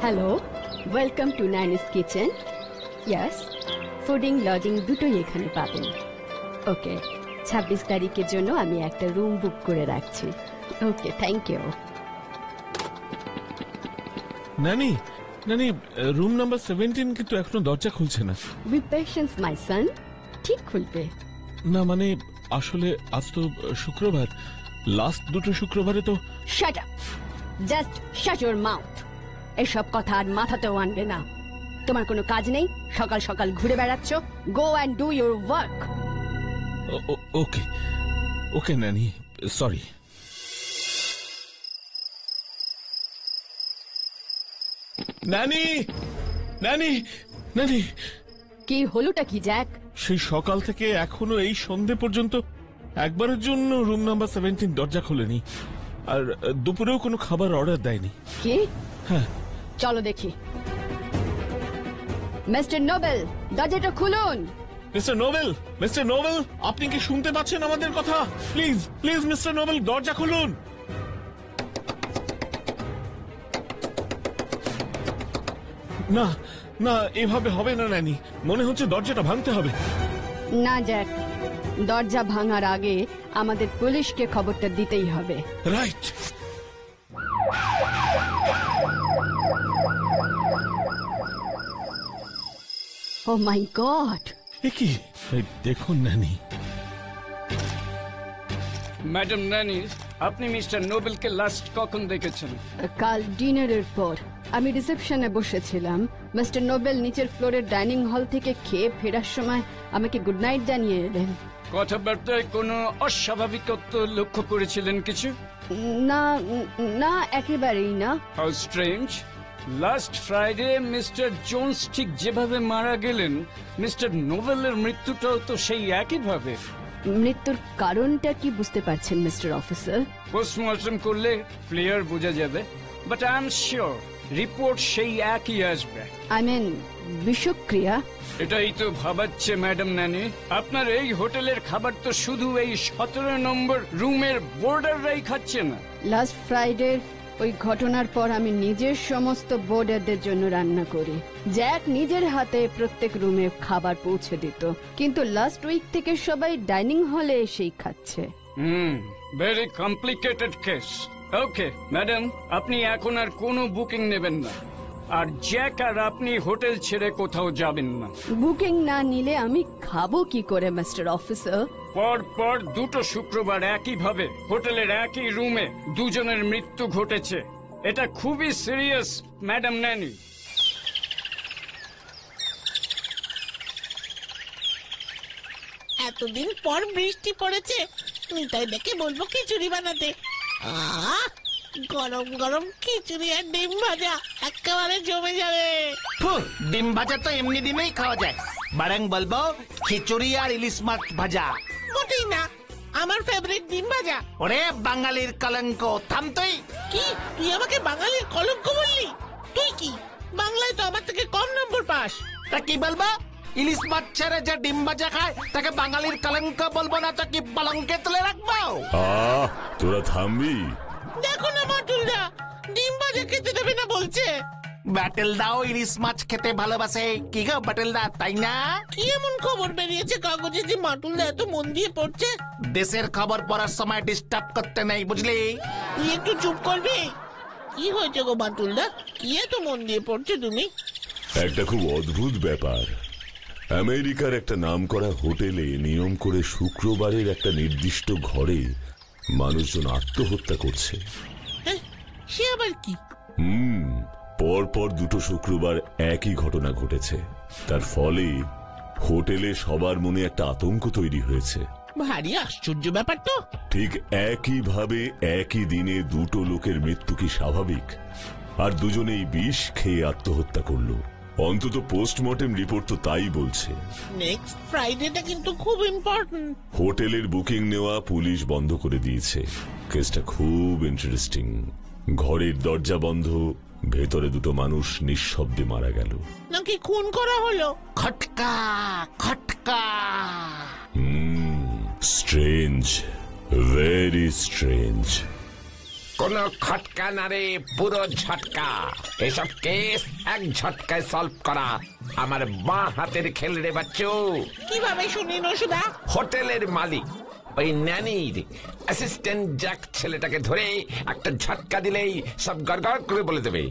Hello, welcome to নাইনিস kitchen. Yes, fooding lodging দুটোই এখানে পাবেন। ওকে, 26 তারিখের জন্য আমি একটা রুম বুক করে রাখছি। ওকে, থ্যাংক ইউ। নানি, নানি, রুম নাম্বার 17 কিন্তু এখনো দরজা খুলছে না। বি পেশেন্স মাই সন, ঠিক খুলবে। না মানে আসলে আজ তো শুক্রবার, লাস্ট দুটো শুক্রবারে তো। Shut up, just shut your mouth. এসব কথা আর মাথাতেও আনবে না। তোমার কোনো কাজ নেই, সকাল সকাল ঘুরে বেড়াচ্ছ। Go and do your work. Okay okay নানি, সরি। নানি, নানি, নানি। কি হলোটা কি জ্যাক? সেই সকাল থেকে এখনো এই সন্ধে পর্যন্ত একবারের জন্য রুম নাম্বার 17 দরজা খোলেনি, আর দুপুরেও কোনো খাবার অর্ডার দেয়নি। কি? হ্যাঁ। চলো দেখি। মিস্টার নোবেল, দরজাটা খুলুন। মিস্টার নোবেল, মিস্টার নোবেল, আপনি কি শুনতে পাচ্ছেন আমাদের কথা? প্লিজ প্লিজ মিস্টার নোবেল, দরজা খুলুন। না না, এভাবে হবে না নানি, মনে হচ্ছে দরজাটা ভাঙতে হবে। না জ্যাক, দরজা ভাঙার আগে আমাদের পুলিশকে খবরটা দিতেই হবে। রাইট। ও মাই গড! কি দেখুন নানি। ম্যাডাম নানি, আপনি মিস্টার নোবেলকে লাস্ট কখন দেখেছেন? কাল ডিনারের পর আমি রিসেপশনে বসেছিলাম। মিস্টার নোবেল নিচের ফ্লোরের ডাইনিং হল থেকে খেয়ে ফেরার সময় আমাকে গুড নাইট জানিয়ে এলেন। কথাবার্তায় কোনো অস্বাভাবিকত্ব লক্ষ্য করেছিলেন কিছু? না না, একেবারেই না। How strange. Last Friday mister Jones ঠিক যেভাবে মারা গেলেন, মিস্টার নোবেলের মৃত্যুটাও তো সেই একইভাবে। মৃত্যুর কারণটা কি বুঝতে পারছেন মিস্টার অফিসার? পোস্টমর্টম করলে ক্লিয়ার বোঝা যাবে, but I am sure report সেই একই আসবে। আই মিন বিষক্রিয়া। এটাই তো ভাবাচ্ছে ম্যাডাম নানি। আপনার এই হোটেলের খাবার তো শুধু এই 17 নম্বর রুমের বোর্ডাররাই খাচ্ছে না। লাস্ট ফ্রাইডে ওই ঘটনার পর আমি নিজের সমস্ত বোর্ডারদের জন্য রান্না করি। জ্যাক নিজের হাতে প্রত্যেক রুমে খাবার পৌঁছে দিত, কিন্তু লাস্ট উইক থেকে সবাই ডাইনিং হলে এসেই খাচ্ছে। Very complicated case. Okay madam, আপনি এখন আর কোনো বুকিং নেবেন না, আর জ্যাক আর আপনি হোটেল ছেড়ে কোথাও যাবেন না। বুকিং না নিলে আমি খাবো কি করে মিস্টার অফিসার? পর পর দুটো শুক্রবার একইভাবে হোটেলের একই রুমে দুজনের মৃত্যু ঘটেছে। এটা খুবই সিরিয়াস ম্যাডাম নানি। এতদিন পর বৃষ্টি পড়েছে, নিতাই দেখে বলবো খিচুড়ি বানাতে। গরম গরম খিচুড়ি আর ডিম ভাজা একেবারে জমে যাবে। ডিম ভাজা তো এমনি দিনেই খাওয়া যায়, বরং বলবো খিচুড়ি আর ইলিশ মাছ ভাজা। মোটেই না, আমার ফেভারিট ডিম ভাজা। ওরে বাঙালির কলঙ্ক, থাম তুই। কি তুই আমাকে বাঙালির কলঙ্ক বললি? তুই কি বাংলায় তো আমার থেকে কম নম্বর পাস? তা কি বলবো? ইলিশ মাছ ছেড়ে যে ডিম ভাজা খায় তাকে বাঙালির কলঙ্ক বলবো না তো কি পলঙ্কে তুলে রাখবো? তোরা থামবি? দেখো না বাটুলদা, ডিম ভাজা খেতে দেবে না বলছে। ব্যাটেল দাও ইলিশ মাছ খেতে ভালোবাসে, কি গো ব্যাটেল দা, তাই না? কি এমন খবর বেরিয়েছে কাগজে যে মাটুলদা এত মন দিয়ে পড়ছে? দেশের খবর পড়ার সময় ডিস্টার্ব করতে নেই, বুঝলি? তুই একটু চুপ করবি? কি হয়েছে গো বাটুলদা, কি এত মন দিয়ে পড়ছে তুমি? একটা খুব অদ্ভুত ব্যাপার। আমেরিকার একটা নামকরা হোটেলে নিয়ম করে শুক্রবারের একটা নির্দিষ্ট ঘরে মানুষজন আত্মহত্যা করছে। সে আবার কি? পর পর দুটো শুক্রবার একই ঘটনা ঘটেছে। তার ফলে হোটেলে সবার মনে একটা আতঙ্ক তৈরি হয়েছে। ভারী আশ্চর্য ব্যাপার তো। ঠিক একইভাবে একই দিনে দুটো লোকের মৃত্যু কি স্বাভাবিক? আর দুজনেই বিষ খেয়ে আত্মহত্যা করলো। অন্তত পোস্টমর্টেম রিপোর্ট তো তাই বলছে। নেক্সট ফ্রাইডেটা কিন্তু খুব ইম্পর্টেন্ট। হোটেলের বুকিং নেওয়া পুলিশ বন্ধ করে দিয়েছে। কেসটা খুব ইন্টারেস্টিং। ঘরের দরজা বন্ধ, ভেতরে দুটো মানুষ নিঃশব্দে মারা গেল। নাকি খুন করা হলো? খটকা খটকা। Strange, very strange. কোনো খটকা না রে, পুরো ঝটকা। এসব কেস এক ঝটকায় সলভ করা আমার বাঁ হাতের খেল রে বাচ্চু। কিভাবে শুনি নসুদা? হোটেলের মালিক ওই ন্যানির অ্যাসিস্ট্যান্ট জ্যাক ছেলেটাকে ধরে একটা ঝটকা দিলেই সব গড়গড় করে বলে দেবে।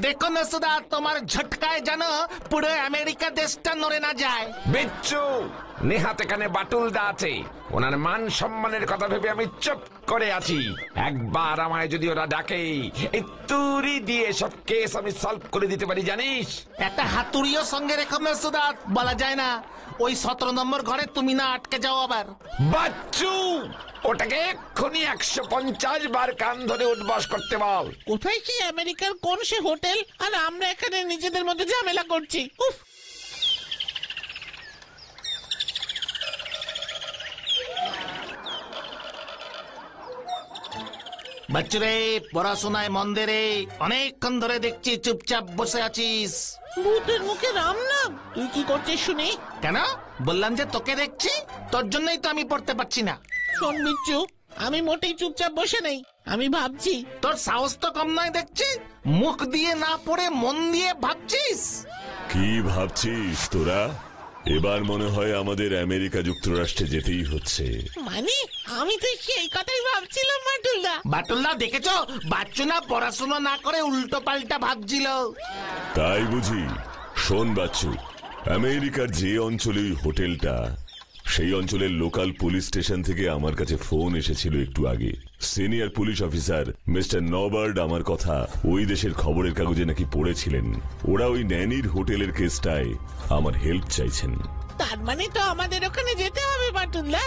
দেখো নসুদা, তোমার ঝটকায় জানো পুরো আমেরিকা দেশটা নড়ে না যায়। বিচ্ছু, নেহাত এখানে বাটুলদা আছে, ওনার মান সম্মানের কথা ভেবে আমি চুপ করে আছি। একবার আমায় যদি ওরা ডাকে, এই তুড়ি দিয়ে সব কেস আমি সলভ করে দিতে পারি জানিস। একটা হাতুড়িও সঙ্গে রেখো নসুদা, বলা যায় না ওই 17 নম্বর ঘরে তুমি না আটকে যাও আবার। বাচ্চু, ওটাকে এক্ষুনি 150 বার কান ধরে উঠবাস করতে বল। কোথায় কি আমেরিকার কোন সে হোটেল, আর আমরা এখানে নিজেদের মধ্যে ঝামেলা করছি। উফ! বাচ্চুরে, পড়াশোনায় মন দে রে, অনেকক্ষণ ধরে দেখছি চুপচাপ বসে আছিস। ভূতের মুখে রাম নাম, তুই কি করছিস শুনি? কেন? বললাম যে তোকে দেখছি, তোর জন্যই তো আমি পড়তে পারছি না। শোন বিচ্ছু, আমি মোটেই চুপচাপ বসে নেই, আমি ভাবছি। তোর সাহস তো কম নয় দেখছি, মুখ দিয়ে না পড়ে মন দিয়ে ভাবছিস। কি ভাবছিস তোরা? এবার মনে হয় আমাদের আমেরিকা যুক্তরাষ্ট্রে যেতেই হচ্ছে। মানে আমি তো সেই কথাই ভাবছিলাম বাটুলদা। বাটুল্লা দেখেছো, বাচ্চু না পড়াশোনা না করে উল্টো পাল্টা ভাবছিল। তাই বুঝি? শোন বাচ্চু, আমেরিকার যে অঞ্চলে ওই হোটেলটা, সেই অঞ্চলের লোকাল পুলিশ স্টেশন থেকে আমার কাছে ফোন এসেছিল একটু আগে। সিনিয়র পুলিশ অফিসার মিস্টার নবার্ড আমার কথা ওই দেশের খবরের কাগজে নাকি পড়েছিলেন। ওরা ওই ন্যানির হোটেলের কেসটায় আমার হেল্প চাইছেন। তার মানে তো আমাদের ওখানে যেতে হবে বাটুলদা।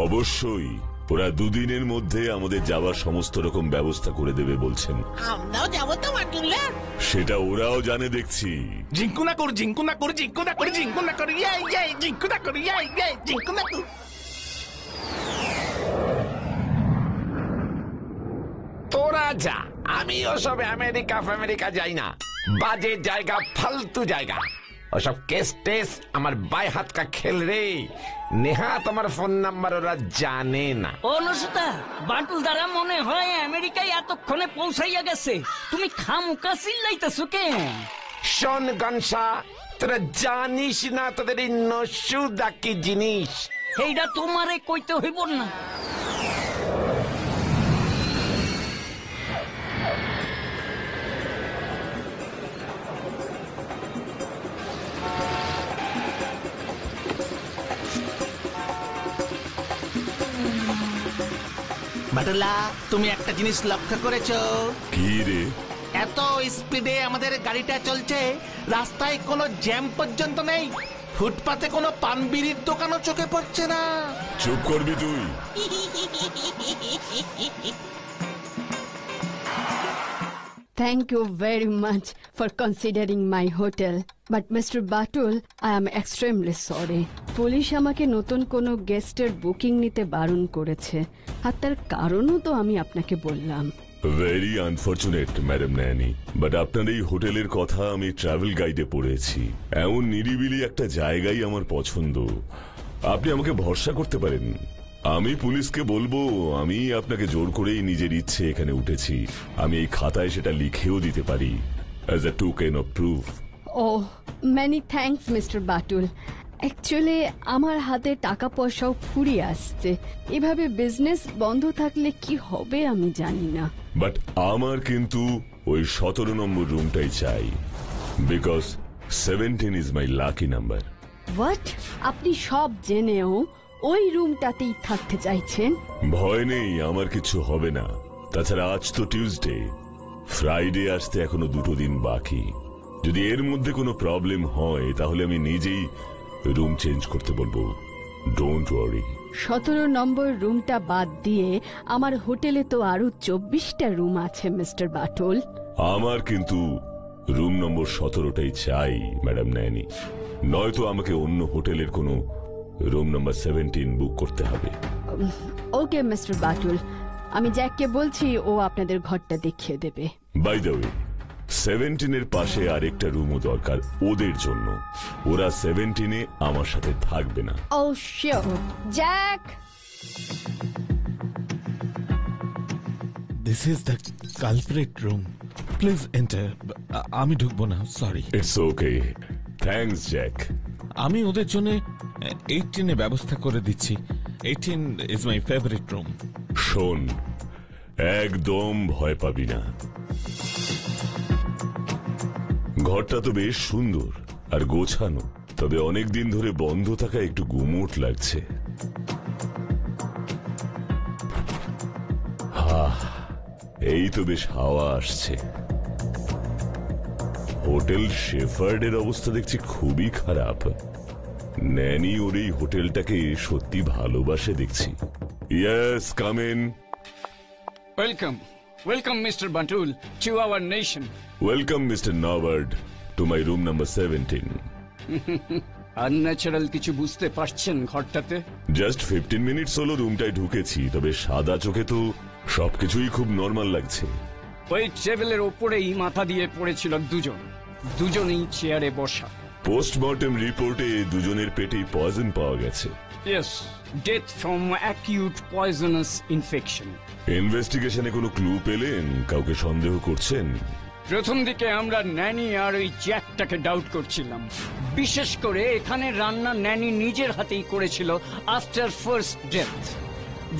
অবশ্যই, ওরা 2 দিনের মধ্যে আমাদের যাওয়ার সমস্ত রকম ব্যবস্থা করে দেবে বলছেন। আমরাও যাবো তো বাটুলদা। সেটা ওরাও জানে দেখছি। জিঙ্কুনা কর, জিঙ্কুনা কর, জিঙ্কুনা কর, জিঙ্কুনা কর, ইয়াই ইয়াই, জিঙ্কুনা কর, ইয়াই ইয়াই, জিঙ্কুনা কর। তোরা যা, আমি ওসব আমেরিকা যাই না। বাজে জায়গা, ফালতু জায়গা। ওসব কেস টেস আমার বাই হাত কা খেল রে। নেহাত আমার ফোন নাম্বার ওরা জানে না। অনুষ্টা, বাটুল দ্বারা মনে হয় আমেরিকায় এতক্ষণে পৌঁছাইয়া গেছে। তুমি খামুকা চিল্লাইতেছো কেন? শোন গনসা, তোরা জানিস না তোদের এই নসুদা কি জিনিস। এইটা তোমারে কইতে হইব না। বাটুল্লা, তুমি একটা জিনিস লক্ষ্য করেছো? কি রে? এত স্পিডে আমাদের গাড়িটা চলছে, রাস্তায় কোনো জ্যাম পর্যন্ত নেই। ফুটপাতে কোনো পান বিড়ির দোকানও চোখে পড়ছে না। চুপ করবি তুই? Thank you very much for considering my hotel. But Mr. Batul, I am extremely sorry. Police আমাকে নতুন কোনো গেস্টের বুকিং নিতে বারণ করেছে। আর তার কারণও তো আমি আপনাকে বললাম। ভেরি আনফরচুনেট ম্যাডাম ন্যানি, বাট আপনার এই হোটেলের কথা আমি ট্রাভেল গাইডে পড়েছি। এমন নিরিবিলি একটা জায়গাই আমার পছন্দ। আপনি আমাকে ভরসা করতে পারেন। আমি পুলিশকে বলবো আমি আপনাকে জোর করেই নিজের ইচ্ছে এখানে উঠেছি। আমি এই খাতায় সেটা লিখেও দিতে পারি as a token of proof. Oh, many thanks, Mr. Batul. Actually আমার হাতে টাকা পয়সাও ফুরিয়ে আসছে। এভাবে বিজনেস বন্ধ থাকলে কি হবে আমি জানি না। বাট আমার কিন্তু ওই 17 নম্বর রুমটাই চাই, because 17 is my lucky number. What? আপনি সব জেনেও ওই রুমটাতেই থাকতে চাইছেন? ভয় নেই, আমার কিছু হবে না। তাছাড়া আজ তো টিউসডে, ফ্রাইডে আসতে এখনো 2 দিন বাকি। যদি এর মধ্যে কোনো প্রবলেম হয় তাহলে আমি নিজেই রুম চেঞ্জ করতে বলবো। Don't worry. 17 নম্বর রুমটা বাদ দিয়ে আমার হোটেলে তো আরো 24টা রুম আছে মিস্টার বাটুল। আমার কিন্তু রুম নম্বর 17টাই চাই ম্যাডাম ন্যানি, নয়তো আমাকে অন্য হোটেলের কোনো রুম নাম্বার 17 বুক করতে হবে। ওকে মিস্টার বাটুল, আমি জ্যাককে বলছি, ও আপনাদের ঘরটা দেখিয়ে দেবে। বাই দ্য ওয়ে, 17 এর পাশে আরেকটা রুমও দরকার ওদের জন্য। ওরা 17-এ আমার সাথে থাকবে না। Oh sure. Jack! This is the culprit room, please enter. আমি ঢুকবো না, sorry. It's okay, thanks Jack. আমি ওদের জন্য 18 ব্যবস্থা করে দিচ্ছি। 18 ইজ মাই ফেভারিট রুম। শোন, একদম ভয় পাবি না। ঘরটা তো বেশ সুন্দর আর গোছানো, তবে অনেক দিন ধরে বন্ধ থাকা একটু গুমোট লাগছে। এই তো বেশ হাওয়া আসছে। হোটেল শেফার্ডের অবস্থা দেখছি খুবই খারাপ। ন্যানি ওর এই হোটেলটাকে সত্যি ভালোবাসে দেখছি। Yes, come in. Welcome mister Bantul to our nation. Welcome mister Norbert to my room number 17। Unnatural কিছু বুঝতে পারছেন ঘরটাতে? জাস্ট 15 মিনিটস হলো রুমটায় ঢুকেছি, তবে সাদা চোখে তো সবকিছুই খুব নর্মাল লাগছে। ওই টেবিলের ওপরেই মাথা দিয়ে পড়েছিল দুজনেই চেয়ারে বসা। পোস্টমর্টেম রিপোর্টে দুজনের পেটেই পয়জন পাওয়া গেছে। Yes, death from acute poisonous infection. ইনভেস্টিগেশনে কোনো ক্লু পেলেন? কাউকে সন্দেহ করছেন? প্রথম দিকে আমরা ন্যানি আর ওই জ্যাকটাকে ডাউট করছিলাম, বিশেষ করে এখানে রান্না ন্যানি নিজের হাতেই করেছিল আফটার ফার্স্ট ডেথ।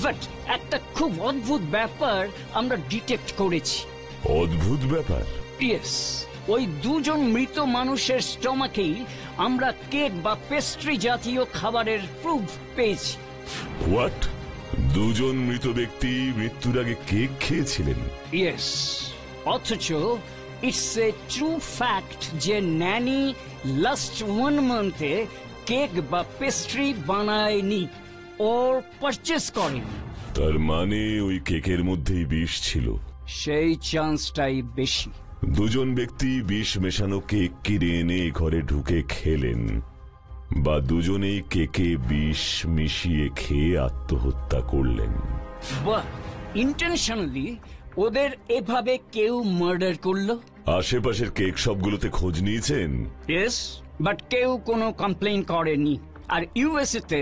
বাট একটা খুব অদ্ভুত ব্যাপার আমরা ডিটেক্ট করেছি। অদ্ভুত ব্যাপার? ইয়েস, ওই দুজন মৃত মানুষের স্টমাকেই আমরা কেক বা পেস্ট্রি জাতীয় খাবারের প্রুফ পেয়েছি। হোয়াট? দুজন মৃত ব্যক্তি মৃত্যুর আগে কেক খেয়েছিলেন? ইয়েস, অথচ ইটস এ ট্রু ফ্যাক্ট যে ন্যানি লাস্ট 1 মান্থে কেক বা পেস্ট্রি বানায়নি, ওর পারচেস করেনি। তার মানে ওই কেকের মধ্যেই বিষ ছিল? সেই চান্সটাই বেশি। দুজন ব্যক্তি বিষ মেশানো কেক কিনে এনে ঘরে ঢুকে খেলেন, বা দুজনেই কেকে বিষ মিশিয়ে খেয়ে আত্মহত্যা করলেন। বা ইন্টেনশনালি ওদের এভাবে কেউ মার্ডার করলো। আশেপাশের কেক শপগুলোতে খোঁজ নিয়েছেন? ইয়েস, বাট কেউ কোনো কমপ্লেইন করেনি। আর ইউএসএ তে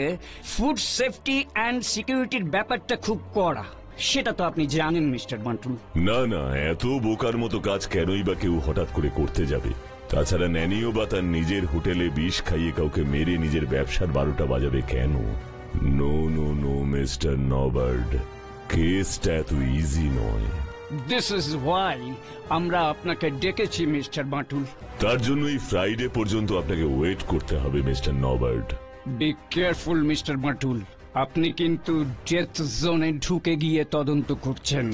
ফুড সেফটি অ্যান্ড সিকিউরিটির ব্যাপারটা খুব কড়া, সেটা তো আপনি জানেন মিস্টার বান্টুল। না না, এত বোকার মতো কাজ কেনই বা কেউ হঠাৎ করে করতে যাবে? তাছাড়া ন্যানিও বা তার নিজের হোটেলে বিষ খাইয়ে কাউকে মেরে নিজের ব্যবসার 12টা বাজাবে কেন? নো নো নো মিস্টার নবার্ড, কেসটা এত ইজি নয়। দিস ইজ ওয়াই আমরা আপনাকে ডেকেছি মিস্টার বান্টুল। তার জন্যই ফ্রাইডে পর্যন্ত আপনাকে ওয়েট করতে হবে mister Norbert. Be careful mister Bantul, আপনি কিন্তু ডেথ জোনে ঢুকে গিয়ে তদন্ত করছেন।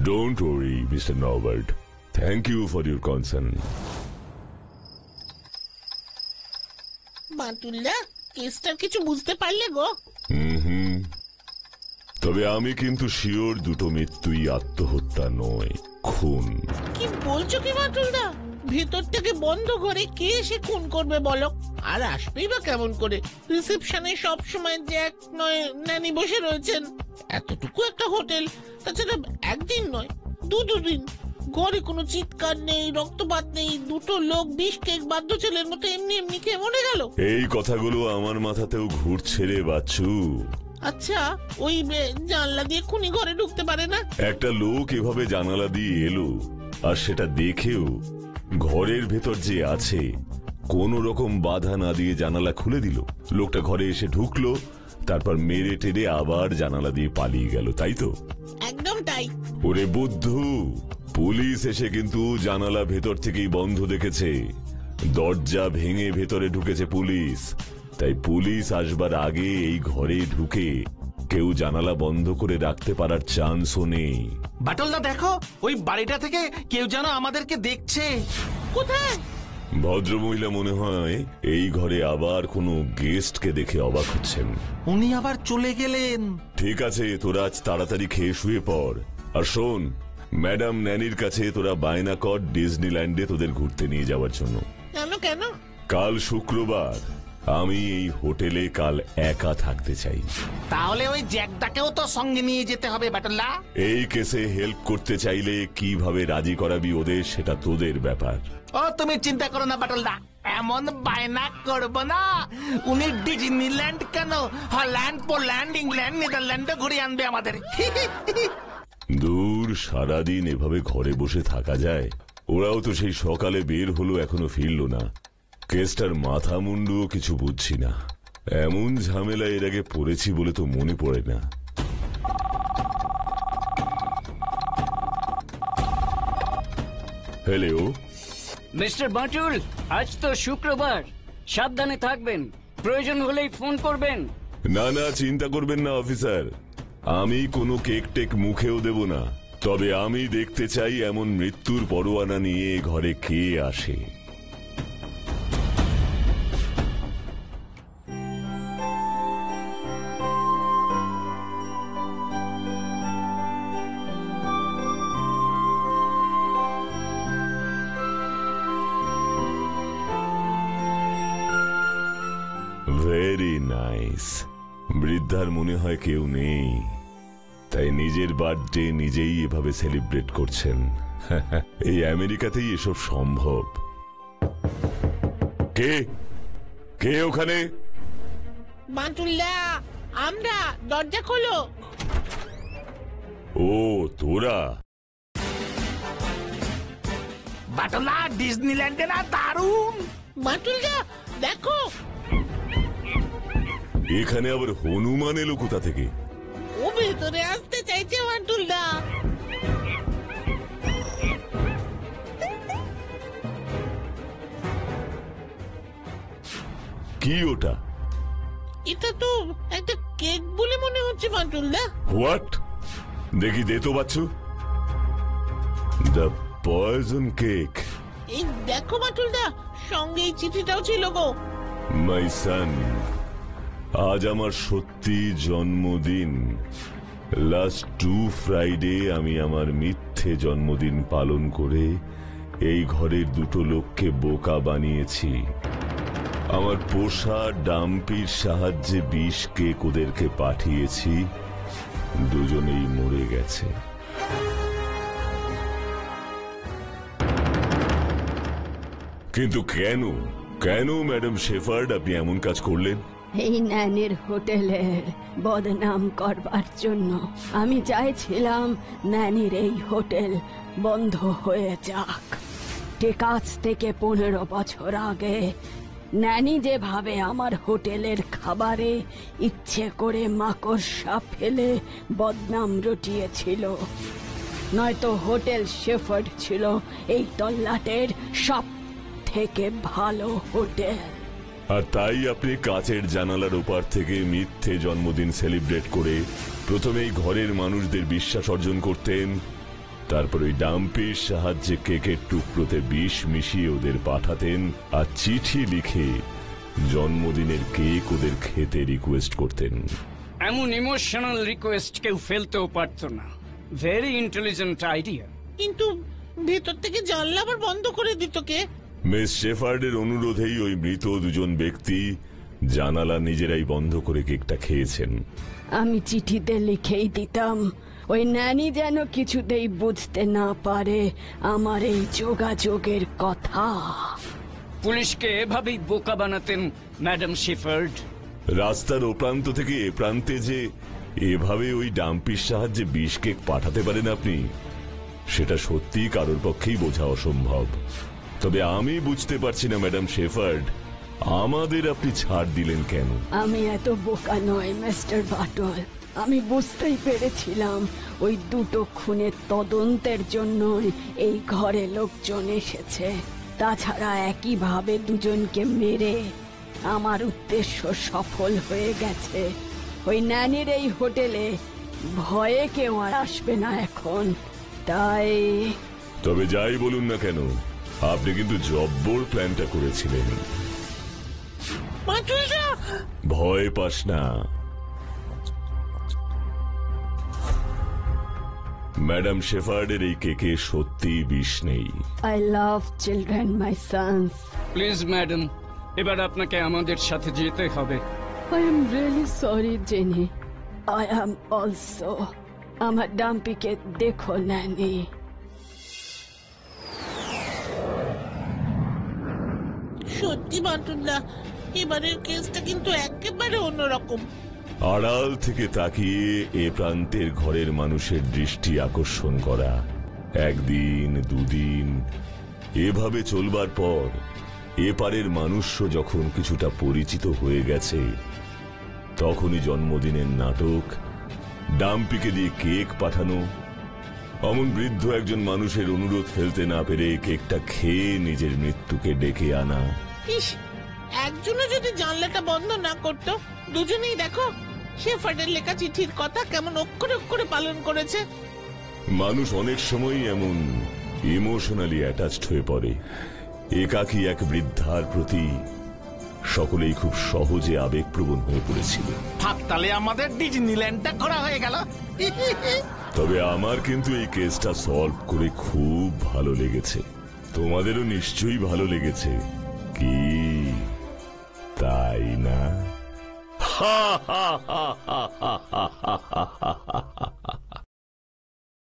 Don't worry mister Norbert, thank you for your concern. বান্টুলদা, কেসটার কিছু বুঝতে পারলে গো? তবে আমি কিন্তু শিওর দুটো মৃত্যুই আত্মহত্যা নয়, খুন। কি বলছো কি বান্টুলদা? ভেতর থেকে বন্ধ করে কে এসে খুন করবে বলো? আর আসবেই বা কেমন করে? রিসেপশনে সব সময় জ্যাক নয় ন্যানি বসে রয়েছেন। এতটুকু একটা হোটেল, তাছাড়া একদিন নয় 2 দিন। ঘরে কোনো চিৎকার নেই, রক্তপাত নেই, দুটো লোক বিষ কেক বাধ্য ছেলের মতো এমনি এমনি খেয়ে মরে গেল। এই কথাগুলো আমার মাথাতেও ঘুরছে রে বাচ্চু। আচ্ছা, ওই জানলা দিয়ে খুনি ঘরে ঢুকতে পারে না? একটা লোক এভাবে জানালা দিয়ে এলো, আর সেটা দেখেও ঘরের ভেতর যে আছে কোন রকম বাধা না দিয়ে জানালা খুলে দিল। লোকটা ঘরে এসে ঢুকলো, তারপর মেরে টেরে আবার জানালা দিয়ে পালিয়ে গেল, তাই তো? একদম তাই। ওরে বুদ্ধু, পুলিশ এসে কিন্তু জানালা ভেতর থেকেই বন্ধ দেখেছে। দরজা ভেঙে ভেতরে ঢুকেছে পুলিশ, তাই পুলিশ আসবার আগে এই ঘরে ঢুকে কেউ জানালা বন্ধ করে রাখতে পারার চান্সও নেই। বাটলদা দেখো, ওই বাড়িটা থেকে কেউ যেন আমাদেরকে দেখছে। কোথায়? ভদ্রমহিলা মনে হয় এই ঘরে আবার কোনো গেস্টকে দেখে অবাক হচ্ছেন। উনি আবার চলে গেলেন। ঠিক আছে, তোরা আজ তাড়াতাড়ি খেয়ে শুয়ে পড়। আর শোন, ম্যাডাম ন্যানির কাছে তোরা বায়না কর ডিজনিল্যান্ডে তোদের ঘুরতে নিয়ে যাওয়ার জন্য। কেন কেন? কাল শুক্রবার, আমি এই হোটেলে কাল একা থাকতে চাই। তাহলে ওই জ্যাকটাকেও তো সঙ্গে নিয়ে যেতে হবে বাটলদা। এই কেসে হেল্প করতে চাইলে কিভাবে রাজি করাবি ওদের, সেটা তোদের ব্যাপার। ও তুমি চিন্তা করো না বাটলদা, এমন বায়না করব না। উনি ডিজনিল্যান্ড কেন, হল্যান্ড, পোল্যান্ড, ইংল্যান্ড, নেদারল্যান্ডে ঘুরে আনবে আমাদের। দূর, সারাদিন এভাবে ঘরে বসে থাকা যায়? ওরাও তো সেই সকালে বের হলো, এখনো ফিরল না। কেসটার মাথা মুন্ডুও কিছু বুঝছি না। এমন ঝামেলা এর আগে পড়েছি বলে তো মনে পড়ে না। হ্যালো মিস্টার বাটুল, আজ তো শুক্রবার, সাবধানে থাকবেন, প্রয়োজন হলেই ফোন করবেন। না না, চিন্তা করবেন না অফিসার, আমি কোনো কেক টেক মুখেও দেব না। তবে আমি দেখতে চাই এমন মৃত্যুর পরোয়ানা নিয়ে ঘরে কে আসে। Very nice. বৃদ্ধার মনে হয় কেউ নেই, তাই নিজের বার্থডে নিজেই এভাবে সেলিব্রেট করছেন। এই আমেরিকাতেই এসব সম্ভব। কে কে ওখানে? বাটুলদা, আমরা, দরজা খোলো। ও তোরা? বাটলা, ডিজনিল্যান্ডে না দারুণ? বাটুলদা দেখো, এখানে আবার হনুমান এলো কোথা থেকে? ও ভেতরে আসতে চাইছে বাটুলদা। কি ওটা? এটা তো একটা কেক বলে মনে হচ্ছে বাটুলদা। হোয়াট? দেখি দে তো বাচ্চু। The poison cake. এই দেখো বাটুলদা, সঙ্গে এই চিঠিটাও ছিল গো। মাই সান, আজ আমার সত্যি জন্মদিন। লাস্ট 2 ফ্রাইডে আমি আমার মিথ্যে জন্মদিন পালন করে এই ঘরের দুটো লোককে বোকা বানিয়েছি। আমার পোষা ডাম্পির সাহায্যে 20 কেক ওদেরকে পাঠিয়েছি, দুজনেই মরে গেছে। কিন্তু কেন কেন ম্যাডাম শেফার্ড আপনি এমন কাজ করলেন? এই ন্যানির হোটেলের বদনাম করবার জন্য আমি চাইছিলাম ন্যানির এই হোটেল বন্ধ হয়ে যাক। ঠিক আজ থেকে 15 বছর আগে ন্যানি যেভাবে আমার হোটেলের খাবারে ইচ্ছে করে মাকড়সা ফেলে বদনাম রটিয়েছিল, নয়তো হোটেল শেফার্ড ছিল এই তল্লাটের সব থেকে ভালো হোটেল। আর তাই আপনি কাচের জানালার ওপার থেকে মিথ্যে জন্মদিন সেলিব্রেট করে প্রথমেই ঘরের মানুষদের বিশ্বাস অর্জন করতেন, তারপর ওই ডাম্পির সাহায্যে কেকের টুকরোতে বিষ মিশিয়ে ওদের পাঠাতেন, আর চিঠি লিখে জন্মদিনের কেক ওদের খেতে রিকোয়েস্ট করতেন। এমন ইমোশনাল রিকোয়েস্ট কেউ ফেলতেও পারতো না। Very intelligent idea. কিন্তু ভেতর থেকে জানলা আবার বন্ধ করে দিত কে? মিস শেফার্ডের অনুরোধেই ওই মৃত দুজন ব্যক্তি জানালা নিজেরাই বন্ধ করে কেকটা খেয়েছেন। আমি চিঠিতে লিখেই দিতাম ওই ন্যানি যেন কিছুতেই বুঝতে না পারে আমার এই যোগাযোগের কথা। পুলিশকে এভাবেই বোকা বানাতেন ম্যাডাম শেফার্ড। রাস্তার ও প্রান্ত থেকে এ প্রান্তে যে এভাবে ওই ডাম্পির সাহায্যে 20 কেক পাঠাতে পারেন আপনি, সেটা সত্যি কারোর পক্ষেই বোঝা অসম্ভব। তবে আমি বুঝতে পারছি না ম্যাডাম শেফার্ড, আমাদের আপনি ছাড় দিলেন কেন? আমি এত বোকা নয় মিস্টার বাটল। আমি বুঝতেই পেরেছিলাম ওই দুটো খুনের তদন্তের জন্য এই ঘরে লোকজন এসেছে। তাছাড়া একইভাবে দুজনকে মেরে আমার উদ্দেশ্য সফল হয়ে গেছে। ওই ন্যানির এই হোটেলে ভয়ে কেউ আর আসবে না এখন। তাই তবে যাই বলুন না কেন, আপনি কিন্তু জব্বর প্ল্যানটা করেছিলেন। বাটুলদা, ভয় পাস না ম্যাডাম শেফার্ডের এই কেকে সত্যি বিষ নেই। I love children my sons. Please madam, এবার আপনাকে আমাদের সাথে যেতে হবে। I am really sorry, Jenny. I am also. আমার ডাম্পিকে দেখো ন্যানি। সত্যি বাটুলদা, এবারের কেসটা কিন্তু একেবারে অন্যরকম। আড়াল থেকে তাকিয়ে এ প্রান্তের ঘরের মানুষের দৃষ্টি আকর্ষণ করা, একদিন দুদিন এভাবে চলবার পর এপারের মানুষও যখন কিছুটা পরিচিত হয়ে গেছে, তখনই জন্মদিনের নাটক, ডাম্পিকে দিয়ে কেক পাঠানো, অমন বৃদ্ধ একজন মানুষের অনুরোধ ফেলতে না পেরে কেকটা খেয়ে নিজের মৃত্যুকে ডেকে আনা। ইস, একজনও যদি জানলাটা বন্ধ না করতো, দুজনেই দেখো শেফার্ডের লেখা চিঠির কথা কেমন অক্ষরে অক্ষরে পালন করেছে। মানুষ অনেক সময় এমন ইমোশনালি অ্যাটাচড হয়ে পড়ে। একাকী এক বৃদ্ধার প্রতি সকলেই খুব সহজে আবেগপ্রবণ হয়ে পড়েছিল। থাক, তাহলে আমাদের ডিজনিল্যান্ডটা ঘোরা হয়ে গেল। তবে আমার কিন্তু এই কেসটা সলভ করে খুব ভালো লেগেছে। তোমাদেরও নিশ্চয়ই ভালো লেগেছে, কি তাই না?